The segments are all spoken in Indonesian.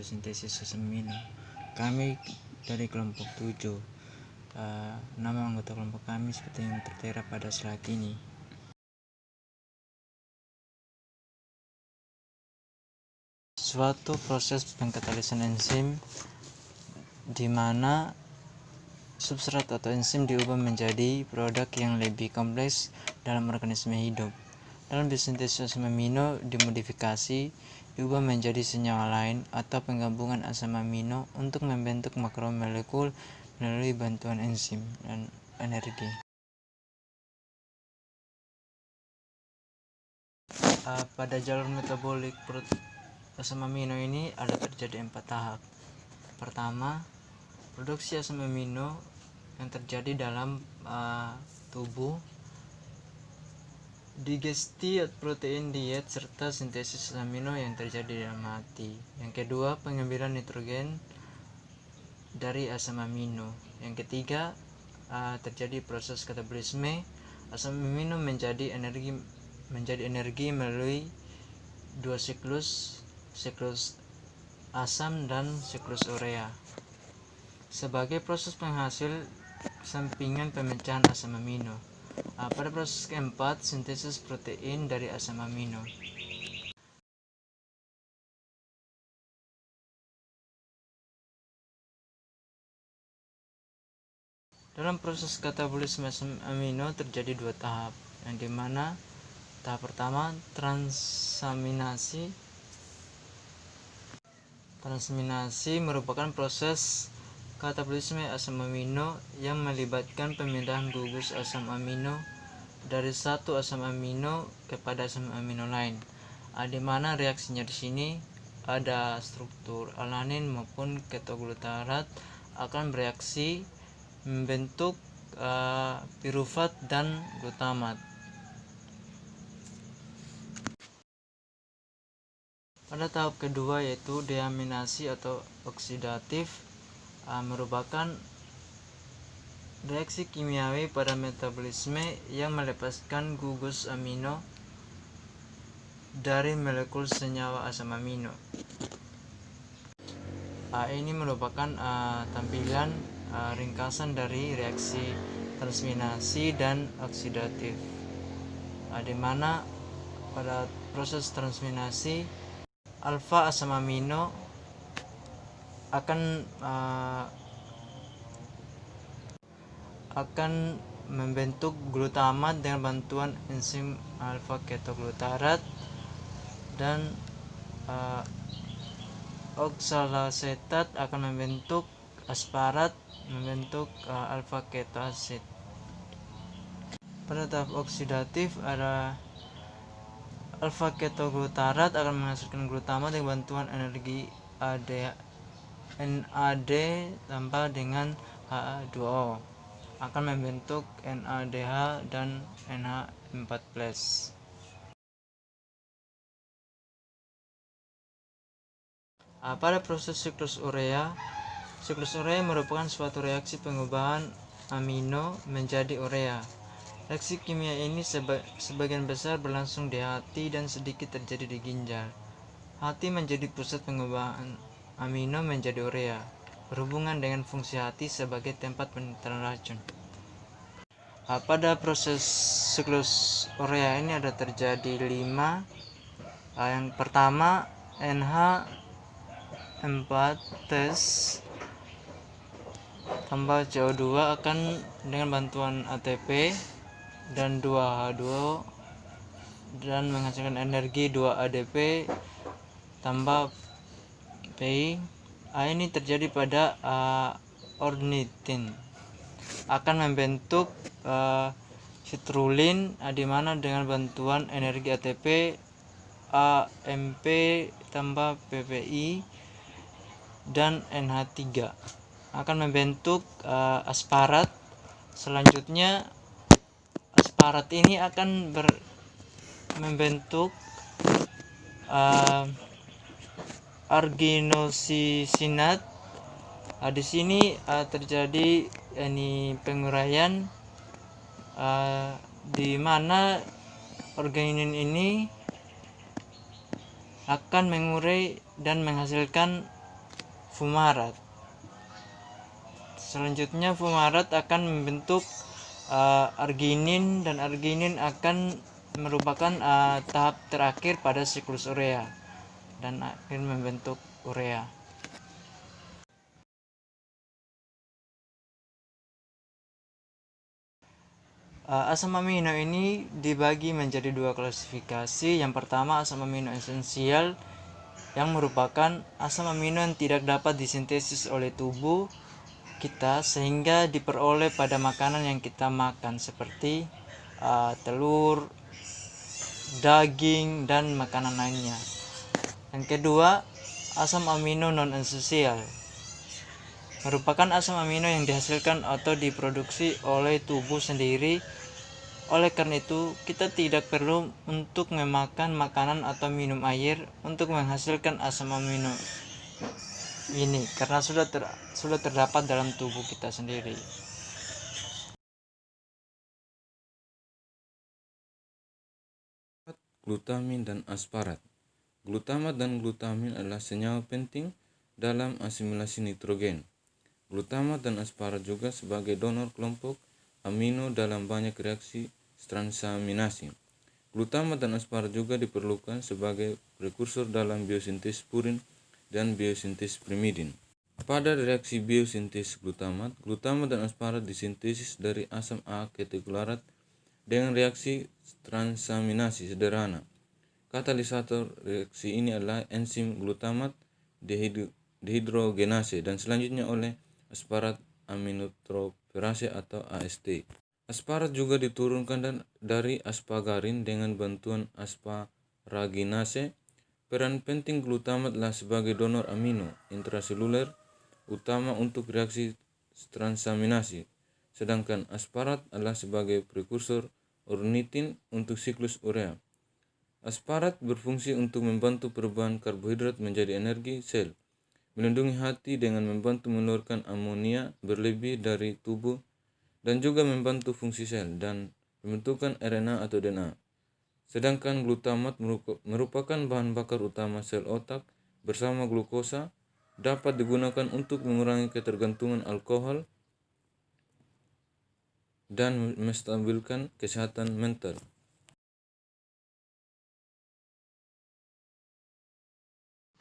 sintesis asam amino. Kami dari kelompok 7. Nama anggota kelompok kami seperti yang tertera pada slide ini. Suatu proses pengkatalisan enzim di mana substrat atau enzim diubah menjadi produk yang lebih kompleks dalam organisme hidup. Dalam bisintesis asam amino dimodifikasi diubah menjadi senyawa lain atau penggabungan asam amino untuk membentuk makromolekul melalui bantuan enzim dan energi. Pada jalur metabolik asam amino ini ada terjadi 4 tahap. Pertama, produksi asam amino yang terjadi dalam tubuh, digesti protein diet serta sintesis asam amino yang terjadi dalam hati. Yang kedua, pengambilan nitrogen dari asam amino. Yang ketiga, terjadi proses katabolisme asam amino menjadi energi melalui dua siklus asam dan siklus urea sebagai proses penghasil sampingan pemecahan asam amino. Pada proses keempat, sintesis protein dari asam amino. Dalam proses katabolisme asam amino terjadi 2 tahap, yang dimana tahap pertama transaminasi merupakan proses katabolisme asam amino yang melibatkan pemindahan gugus asam amino dari satu asam amino kepada asam amino lain. Di mana reaksinya di sini ada struktur alanin maupun ketoglutarat akan bereaksi membentuk pirufat dan glutamat. Pada tahap kedua yaitu deaminasi atau oksidatif merupakan reaksi kimiawi pada metabolisme yang melepaskan gugus amino dari molekul senyawa asam amino. Ini merupakan tampilan ringkasan dari reaksi transminasi dan oksidatif, di mana pada proses transminasi alfa asam amino akan membentuk glutamat dengan bantuan enzim alfa ketoglutarat, dan oksalasetat akan membentuk asparat membentuk alfa ketoasid. Pada tahap oksidatif ada alfa ketoglutarat akan menghasilkan glutamat dengan bantuan energi NAD tambah dengan H2O akan membentuk NADH dan NH4+. Pada proses siklus urea merupakan suatu reaksi pengubahan amino menjadi urea. Reaksi kimia ini sebagian besar berlangsung di hati dan sedikit terjadi di ginjal. Hati menjadi pusat pengubahan amino menjadi urea, berhubungan dengan fungsi hati sebagai tempat penentuan racun. Pada proses siklus urea ini ada terjadi 5. Yang pertama, NH4+ tambah CO2 akan dengan bantuan ATP dan 2H2O dan menghasilkan energi 2 ADP tambah Pi. Ini terjadi pada ornitin akan membentuk citrulin, di mana dengan bantuan energi ATP AMP tambah PPI dan NH3 akan membentuk asparat. Selanjutnya asparat ini akan membentuk arginosisinat. Di sini terjadi penguraian di mana organin ini akan mengurai dan menghasilkan fumarat. Selanjutnya fumarat akan membentuk arginin, dan arginin akan merupakan tahap terakhir pada siklus urea dan akan membentuk urea. Asam amino ini dibagi menjadi dua klasifikasi. Yang pertama, asam amino esensial, yang merupakan asam amino yang tidak dapat disintesis oleh tubuh kita sehingga diperoleh pada makanan yang kita makan, seperti telur, daging, dan makanan lainnya. Yang kedua, asam amino non esensial merupakan asam amino yang dihasilkan atau diproduksi oleh tubuh sendiri. Oleh karena itu, kita tidak perlu untuk memakan makanan atau minum air untuk menghasilkan asam amino ini, karena sudah terdapat dalam tubuh kita sendiri. Glutamin dan asparat. Glutamat dan glutamin adalah senyawa penting dalam asimilasi nitrogen. Glutamat dan asparat juga sebagai donor kelompok amino dalam banyak reaksi transaminasi. Glutamat dan asparat juga diperlukan sebagai prekursor dalam biosintesis purin dan biosintesis pirimidin. Pada reaksi biosintesis glutamat dan asparat disintesis dari asam A-ketogluarat dengan reaksi transaminasi sederhana. Katalisator reaksi ini adalah enzim glutamat dehidrogenase dan selanjutnya oleh asparat aminotransferase atau AST. Asparat juga diturunkan dari aspagarin dengan bantuan asparaginase. Peran penting glutamat adalah sebagai donor amino intraseluler utama untuk reaksi transaminasi, sedangkan asparat adalah sebagai prekursor ornitin untuk siklus urea. Asparat berfungsi untuk membantu perubahan karbohidrat menjadi energi sel, melindungi hati dengan membantu mengeluarkan amonia berlebih dari tubuh, dan juga membantu fungsi sel dan pembentukan RNA atau DNA. Sedangkan glutamat merupakan bahan bakar utama sel otak bersama glukosa, dapat digunakan untuk mengurangi ketergantungan alkohol dan menstabilkan kesehatan mental.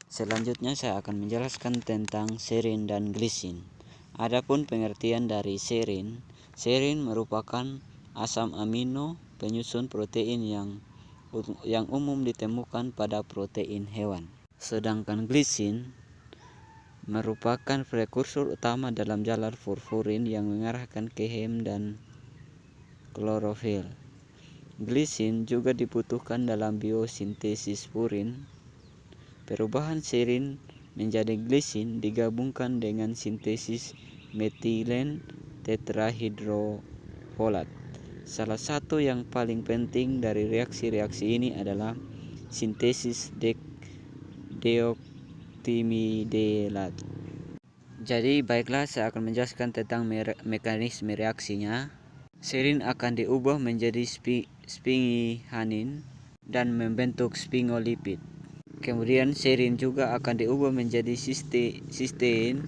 Selanjutnya saya akan menjelaskan tentang serin dan glisin. Adapun pengertian dari serin merupakan asam amino penyusun protein yang umum ditemukan pada protein hewan. Sedangkan glisin merupakan prekursor utama dalam jalan fosforin yang mengarahkan ke hem dan klorofil. Glisin juga dibutuhkan dalam biosintesis purin. Perubahan serin menjadi glisin digabungkan dengan sintesis metilen tetrahidrofolat. Salah satu yang paling penting dari reaksi-reaksi ini adalah sintesis deoktimidelat. Jadi baiklah, saya akan menjelaskan tentang mekanisme reaksinya. Serin akan diubah menjadi sphinghanin dan membentuk sphingolipid. Kemudian serin juga akan diubah menjadi sistein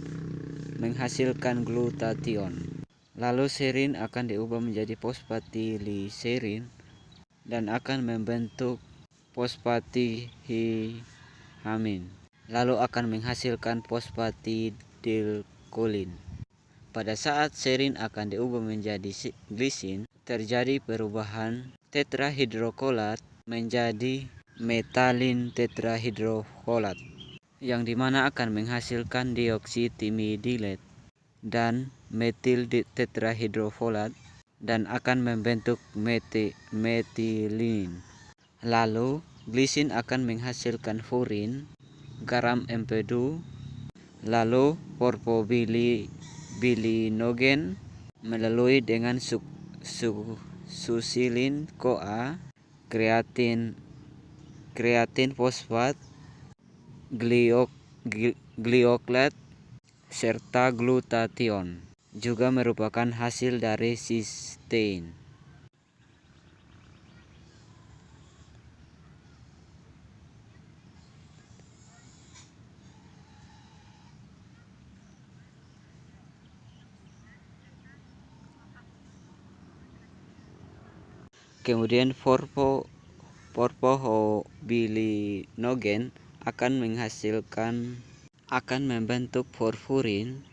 menghasilkan glutathione. Lalu serin akan diubah menjadi fosfatiliserin dan akan membentuk fosfatidilhamin. Lalu akan menghasilkan fosfatidilkolin. Pada saat serin akan diubah menjadi glisin, terjadi perubahan tetrahidrokolat menjadi metalin tetrahidrofolat, yang dimana akan menghasilkan deoksitimidilet dan metil tetrahidrofolat dan akan membentuk metilin. Lalu glisin akan menghasilkan furin, garam empedu, lalu porfobilinogen melalui dengan susilin CoA, kreatin fosfat, glioklat, serta glutathione juga merupakan hasil dari sistein. Kemudian porphobilinogen akan membentuk porfirin,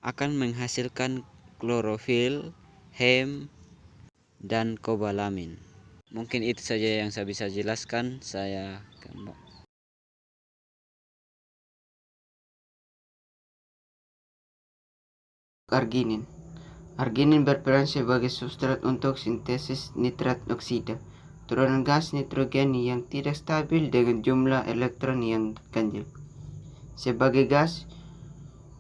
akan menghasilkan klorofil, hem, dan kobalamin. Mungkin itu saja yang saya bisa jelaskan. Saya kembali. Arginin. Arginin berperan sebagai substrat untuk sintesis nitrat oksida, turunan gas nitrogen yang tidak stabil dengan jumlah elektron yang ganjil. Sebagai gas,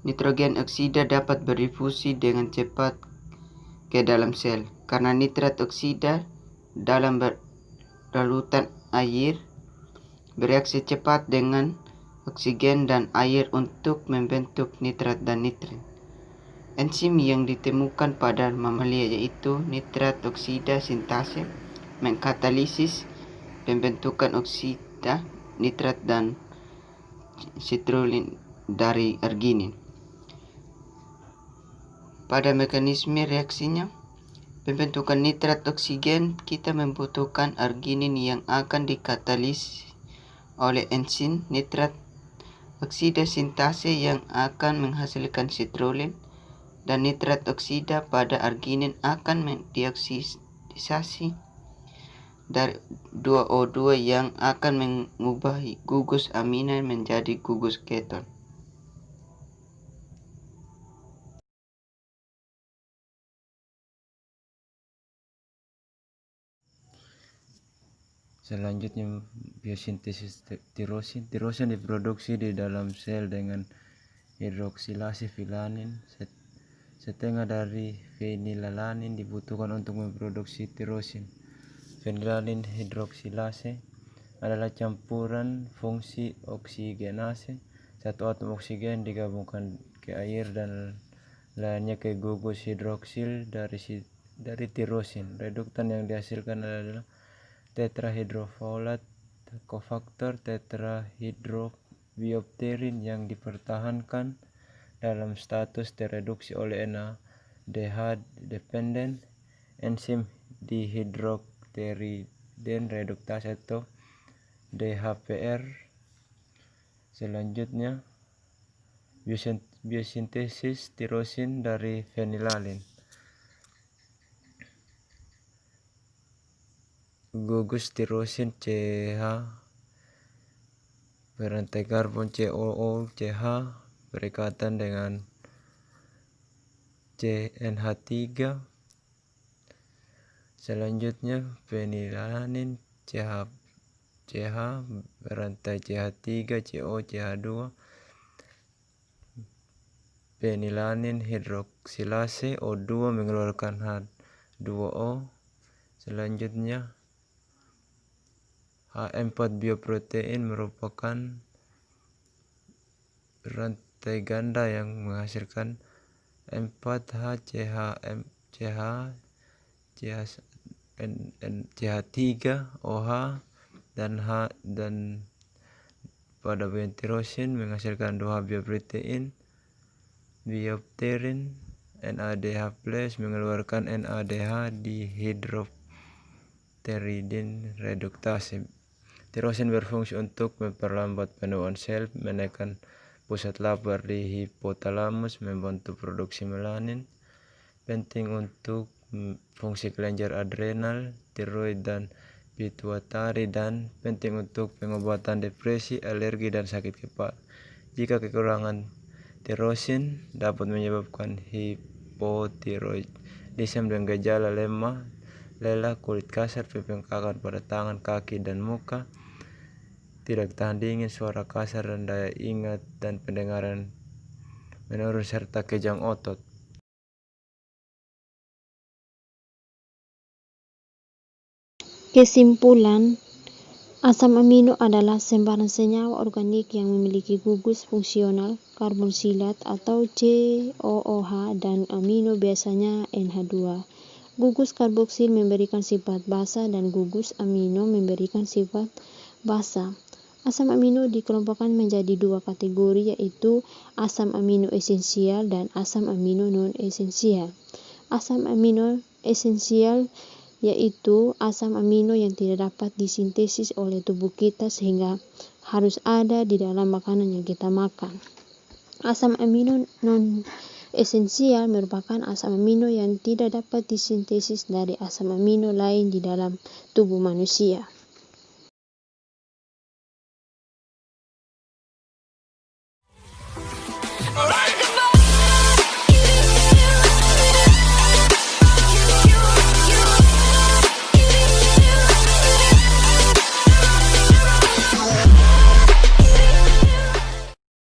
nitrogen oksida dapat berdifusi dengan cepat ke dalam sel. Karena nitrat oksida dalam larutan air bereaksi cepat dengan oksigen dan air untuk membentuk nitrat dan nitrin. Enzim yang ditemukan pada mamalia yaitu nitrat oksida sintase mengkatalisis pembentukan oksida nitrat dan citrulline dari arginin. Pada mekanisme reaksinya, pembentukan nitrat oksigen, kita membutuhkan arginin yang akan dikatalis oleh enzim nitrat oksida sintase yang akan menghasilkan citrulline, dan nitrat oksida pada arginin akan mendioksidasi dari 2O2 yang akan mengubah gugus amina menjadi gugus keton. Selanjutnya biosintesis tirosin. Tirosin diproduksi di dalam sel dengan hidroksilase filanin. Setengah dari fenilalanin dibutuhkan untuk memproduksi tirosin. Fenilanin hidroksilase adalah campuran fungsi oksigenase. Satu atom oksigen digabungkan ke air dan lainnya ke gugus hidroksil dari tirosin. Reduktan yang dihasilkan adalah tetrahidrofolat, kofaktor tetrahidrobiopterin yang dipertahankan dalam status tereduksi oleh NADH dependent enzim dihidropteridin reduktase atau DHPR. Selanjutnya biosintesis tirosin dari fenilanin. Gugus tirosin CH berantai karbon COO CH berikatan dengan CNH3. Selanjutnya fenilalanin CH berantai CH3 CO CH2. Fenilanin hidroksilase O2 mengeluarkan H2O. Selanjutnya H4 bioprotein merupakan rantai ganda yang menghasilkan 4CH3OH dan pada bagian tirosin menghasilkan 2 bioprotein biopterin. NADH+ mengeluarkan NADH dihidropteridin reduktase. Tirosin berfungsi untuk memperlambat penuaan sel, menekan pusat lapar di hipotalamus, membantu produksi melanin, penting untuk fungsi kelenjar adrenal, tiroid dan pituitari, dan penting untuk pengobatan depresi, alergi, dan sakit kepala. Jika kekurangan tirosin dapat menyebabkan hipotiroidisme dan gejala lemah, lelah, kulit kasar, pembengkakan pada tangan, kaki, dan muka, tidak tahan dingin, suara kasar, dan daya ingat dan pendengaran menurun, serta kejang otot. Kesimpulan, asam amino adalah sebaran senyawa organik yang memiliki gugus fungsional karbonsilat atau COOH dan amino biasanya NH2. Gugus karboksil memberikan sifat basa dan gugus amino memberikan sifat basa. Asam amino dikelompokkan menjadi 2 kategori, yaitu asam amino esensial dan asam amino non-esensial. Asam amino esensial yaitu asam amino yang tidak dapat disintesis oleh tubuh kita sehingga harus ada di dalam makanan yang kita makan. Asam amino non-esensial merupakan asam amino yang tidak dapat disintesis dari asam amino lain di dalam tubuh manusia.